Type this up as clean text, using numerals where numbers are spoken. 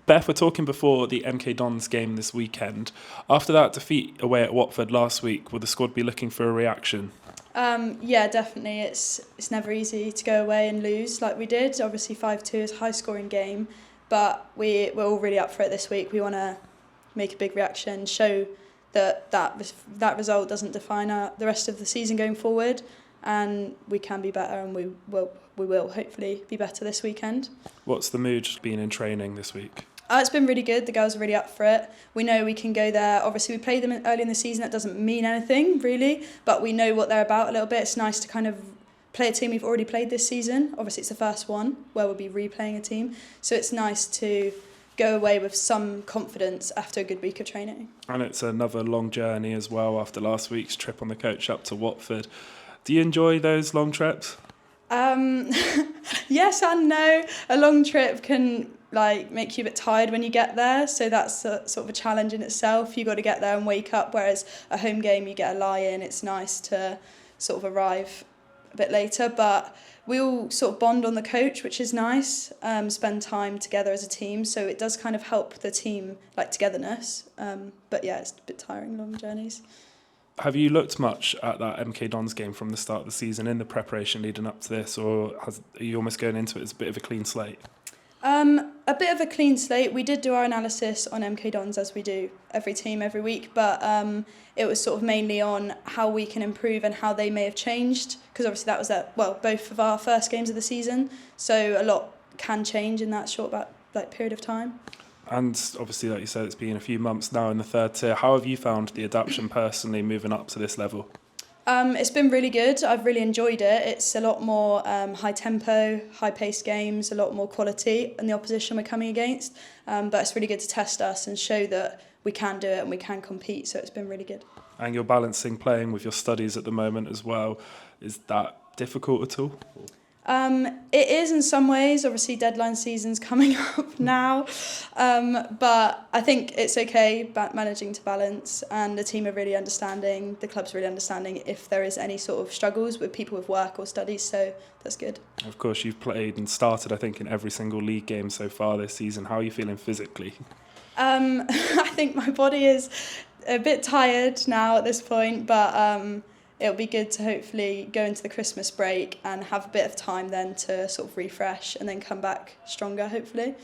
Beth, we're talking before the MK Dons game this weekend. After that defeat away at Watford last week, will the squad be looking for a reaction? Yeah, definitely. It's never easy to go away and lose like we did. Obviously, 5-2 is a high-scoring game, but we're all really up for it this week. We want to make a big reaction, show that result doesn't define the rest of the season going forward, and we can be better, and we will hopefully be better this weekend. What's the mood being in training this week? It's been really good. The girls are really up for it. We know we can go there. Obviously, we played them early in the season. That doesn't mean anything, really, but we know what they're about a little bit. It's nice to kind of play a team we've already played this season. Obviously, it's the first one where we'll be replaying a team. So it's nice to go away with some confidence after a good week of training. And it's another long journey as well after last week's trip on the coach up to Watford. Do you enjoy those long trips? Yes and no. A long trip can make you a bit tired when you get there, so that's sort of a challenge in itself. You got to get there and wake up, whereas a home game you get a lie in. It's nice to sort of arrive a bit later, but we all sort of bond on the coach, which is nice. Spend time together as a team, so it does kind of help the team togetherness. But yeah, it's a bit tiring, long journeys. Have you looked much at that MK Dons game from the start of the season in the preparation leading up to this, or are you almost going into it as a bit of a clean slate? A bit of a clean slate. We did do our analysis on MK Dons as we do every team every week, but it was sort of mainly on how we can improve and how they may have changed, because obviously that was both of our first games of the season, so a lot can change in that short period of time. And obviously, like you said, it's been a few months now in the third tier. How have you found the adaptation personally moving up to this level? It's been really good. I've really enjoyed it. It's a lot more high tempo, high paced games, a lot more quality in the opposition we're coming against. But it's really good to test us and show that we can do it and we can compete. So it's been really good. And you're balancing playing with your studies at the moment as well. Is that difficult at all? It is in some ways. Obviously, deadline season's coming up now, but I think it's okay managing to balance, and the team are really understanding, the club's really understanding if there is any sort of struggles with people with work or studies, so that's good. Of course, you've played and started, I think, in every single league game so far this season. How are you feeling physically? I think my body is a bit tired now at this point, but it'll be good to hopefully go into the Christmas break and have a bit of time then to sort of refresh and then come back stronger, hopefully.